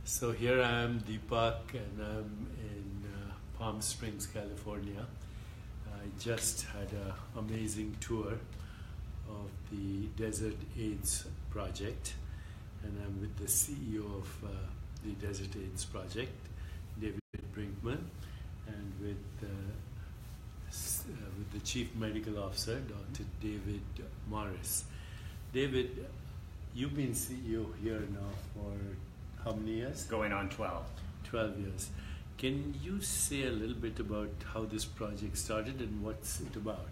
So here I am, Deepak, and I'm in Palm Springs, California. I just had an amazing tour of the Desert AIDS Project, and I'm with the CEO of the Desert AIDS Project, David Brinkman, and with the Chief Medical Officer, Dr. David Morris. David, you've been CEO here now for how many years? Going on 12. 12 years. Can you say a little bit about how this project started and what's it about?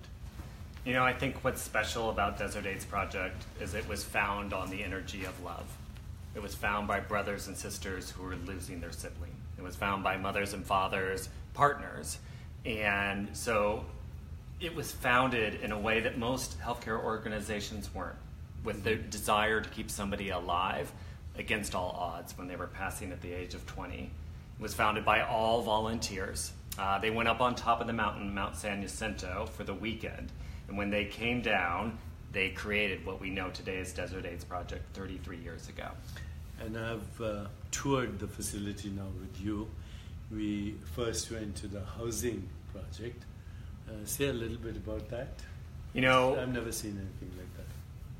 You know, I think what's special about Desert AIDS Project is it was found on the energy of love. It was found by brothers and sisters who were losing their sibling. It was found by mothers and fathers, partners. And so it was founded in a way that most healthcare organizations weren't, with the desire to keep somebody alive against all odds when they were passing at the age of 20. It was founded by all volunteers. They went up on top of the mountain, Mount San Jacinto, for the weekend. And when they came down, they created what we know today as Desert AIDS Project 33 years ago. And I've toured the facility now with you. We first went to the housing project. Say a little bit about that. You know, I've never seen anything like that.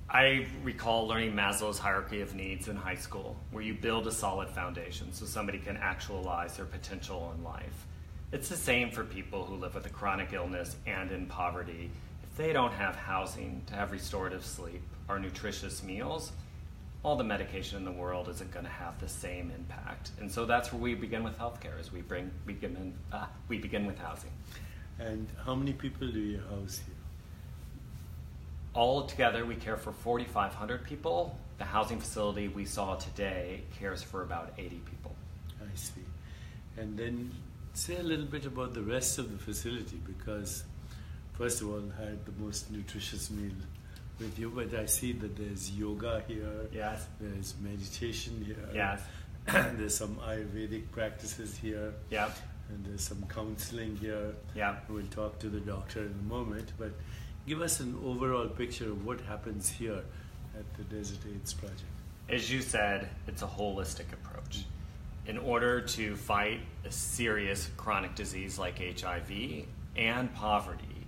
I recall learning Maslow's hierarchy of needs in high school, where you build a solid foundation so somebody can actualize their potential in life. It's the same for people who live with a chronic illness and in poverty. If they don't have housing to have restorative sleep or nutritious meals, all the medication in the world isn't going to have the same impact. And so that's where we begin with healthcare, is we begin with housing. And how many people do you house here? All together, we care for 4,500 people. The housing facility we saw today cares for about 80 people. I see. And then say a little bit about the rest of the facility, because first of all, I had the most nutritious meal with you, but I see that there's yoga here. Yes. There's meditation here. Yes. There's some Ayurvedic practices here. Yeah. And there's some counseling here. Yeah. We'll talk to the doctor in a moment, but give us an overall picture of what happens here at the Desert AIDS Project. As you said, it's a holistic approach. In order to fight a serious chronic disease like HIV and poverty,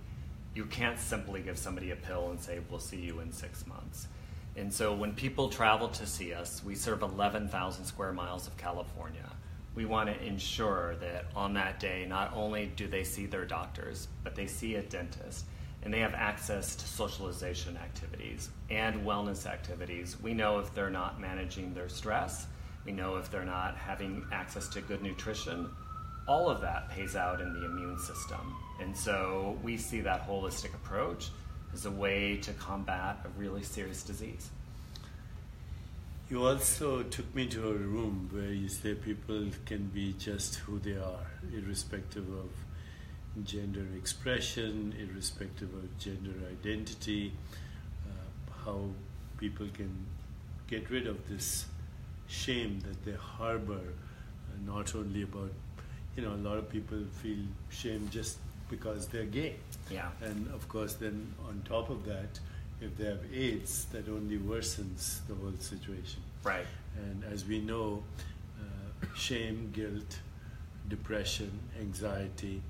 you can't simply give somebody a pill and say, we'll see you in 6 months. And so when people travel to see us, we serve 11,000 square miles of California. We want to ensure that on that day, not only do they see their doctors, but they see a dentist, and they have access to socialization activities and wellness activities. We know if they're not managing their stress, we know if they're not having access to good nutrition. All of that pays out in the immune system. And so we see that holistic approach as a way to combat a really serious disease. You also took me to a room where you say people can be just who they are, irrespective of gender expression, irrespective of gender identity, how people can get rid of this shame that they harbor, not only about, a lot of people feel shame just because they're gay. Yeah. And of course then on top of that, if they have AIDS, that only worsens the whole situation. Right. And as we know, shame, guilt, depression, anxiety,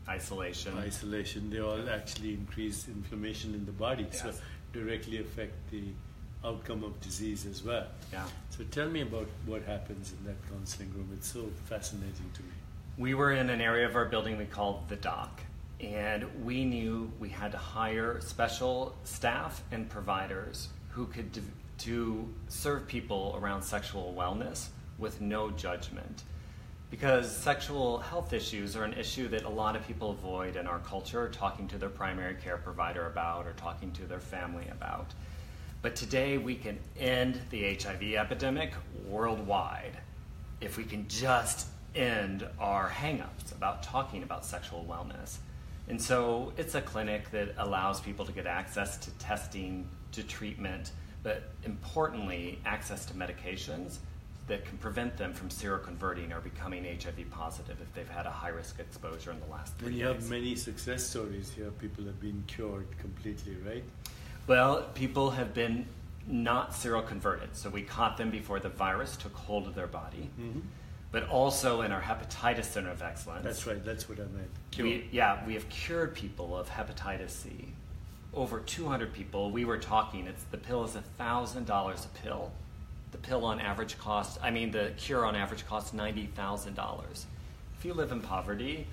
isolation, they all actually increase inflammation in the body, yes. So directly affect the outcome of disease as well. Yeah. So tell me about what happens in that counseling room. It's so fascinating to me. We were in an area of our building we called the dock, and we knew we had to hire special staff and providers who could to serve people around sexual wellness with no judgment. Because sexual health issues are an issue that a lot of people avoid in our culture, talking to their primary care provider about or talking to their family about. But today we can end the HIV epidemic worldwide if we can just end our hang-ups about talking about sexual wellness. And so it's a clinic that allows people to get access to testing, to treatment, but importantly, access to medications that can prevent them from seroconverting or becoming HIV positive if they've had a high-risk exposure in the last 3 And days. you have many success stories here. People have been cured completely, right? Well, people have been not seroconverted. So we caught them before the virus took hold of their body. But also in our Hepatitis Center of Excellence. That's right, that's what I meant. We have cured people of hepatitis C. Over 200 people. We were talking, the pill is $1,000 a pill. The pill on average costs, the cure on average costs $90,000. If you live in poverty,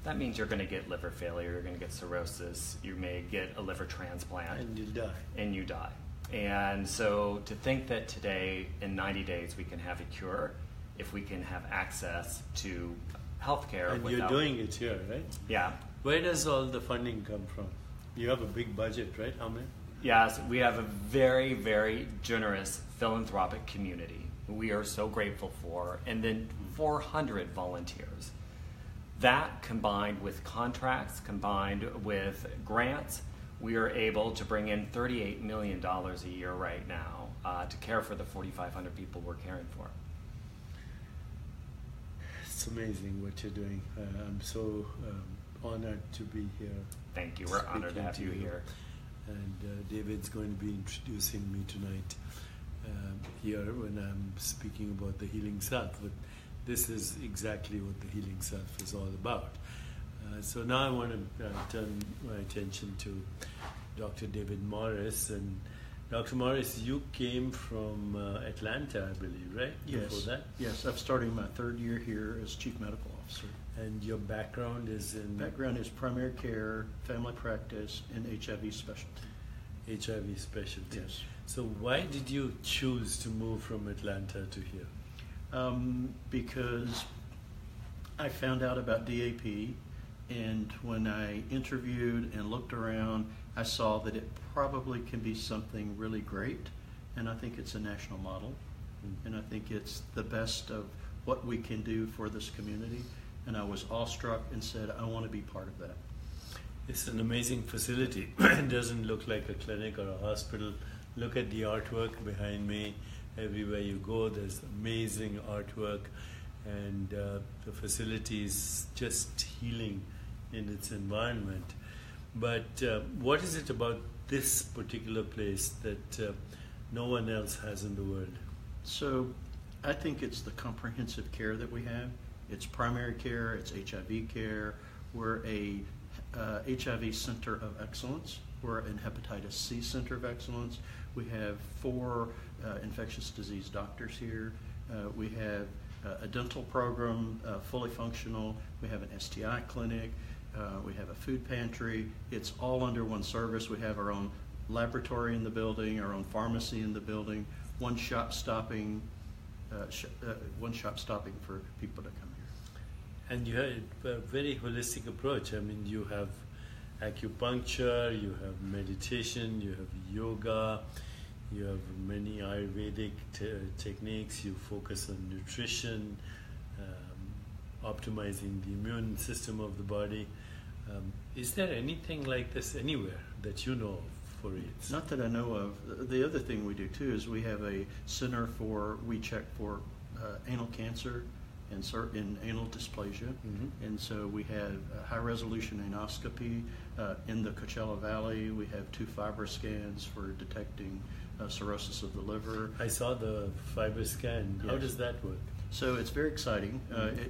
that means you're going to get liver failure, you're going to get cirrhosis, you may get a liver transplant. And you'll die. And you die. And so to think that today, in 90 days, we can have a cure, if we can have access to healthcare. And you're doing it here, right? Yeah. Where does all the funding come from? You have a big budget, right? How many? Yes, we have a very, very generous philanthropic community we are so grateful for, and then 400 volunteers. That combined with contracts, combined with grants, we are able to bring in $38 million a year right now to care for the 4,500 people we're caring for. It's amazing what you're doing. I'm so honored to be here. Thank you. We're honored to have you here. And David's going to be introducing me tonight here when I'm speaking about the healing self. But this is exactly what the healing self is all about. So now I want to turn my attention to Dr. David Morris. And Dr. Morris, you came from Atlanta, I believe, right? Yes. Before that? Yes, I'm starting my third year here as Chief Medical Officer. And your background is in? Background is primary care, family practice, and HIV specialty. HIV specialty. Yes. So why did you choose to move from Atlanta to here? Because I found out about DAP, and when I interviewed and looked around, I saw that it probably can be something really great, and I think it's a national model, and I think it's the best of what we can do for this community, and I was awestruck and said, I want to be part of that. It's an amazing facility. It doesn't look like a clinic or a hospital. Look at the artwork behind me. Everywhere you go, there's amazing artwork, and the facility is just healing in its environment. But what is it about this particular place that no one else has in the world? So I think it's the comprehensive care that we have. It's primary care, it's HIV care. We're a HIV Center of Excellence. We're an Hepatitis C Center of Excellence. We have 4 infectious disease doctors here. We have a dental program, fully functional. We have an STI clinic. We have a food pantry. It's all under one service. We have our own laboratory in the building, our own pharmacy in the building, one shop stopping for people to come here. And you have a very holistic approach. I mean, you have acupuncture, you have meditation, you have yoga, you have many Ayurvedic techniques, you focus on nutrition, optimizing the immune system of the body. Is there anything like this anywhere that you know of for AIDS? Not that I know of. The other thing we do too is we have a center we check for anal cancer and anal dysplasia. And so we have high resolution anoscopy in the Coachella Valley. We have 2 fiber scans for detecting cirrhosis of the liver. I saw the fiber scan. How does that work? So it's very exciting.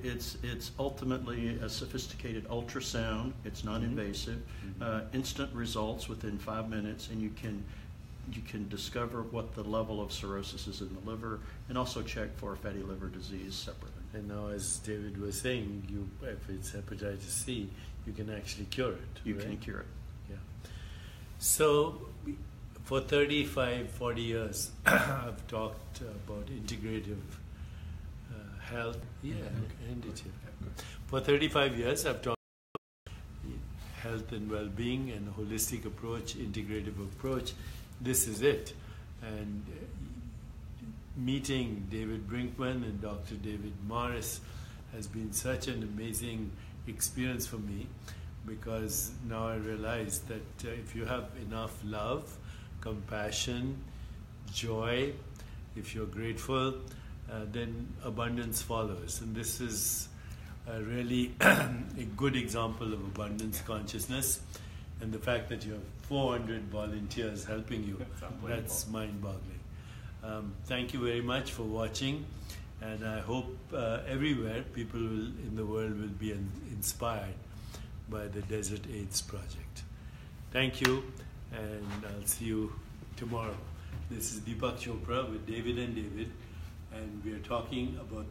It's ultimately a sophisticated ultrasound. It's non-invasive, instant results within 5 minutes, and you can discover what the level of cirrhosis is in the liver, and also check for fatty liver disease separately. And now, as David was saying, if it's hepatitis C, you can actually cure it. You right? can cure it. Yeah. So, for 35, 40 years, I've talked about integrative health. Yeah, end it here. For 35 years, I've talked about health and well-being and holistic approach, integrative approach. This is it. And meeting David Brinkman and Dr. David Morris has been such an amazing experience for me, because now I realize that if you have enough love, compassion, joy, if you're grateful, then abundance follows. And this is really a good example of abundance consciousness. And the fact that you have 400 volunteers helping you, That's unbelievable. that's mind-boggling. Thank you very much for watching, and I hope everywhere people in the world will be inspired by the Desert AIDS Project. Thank you, and I'll see you tomorrow. This is Deepak Chopra with David and David, and we are talking about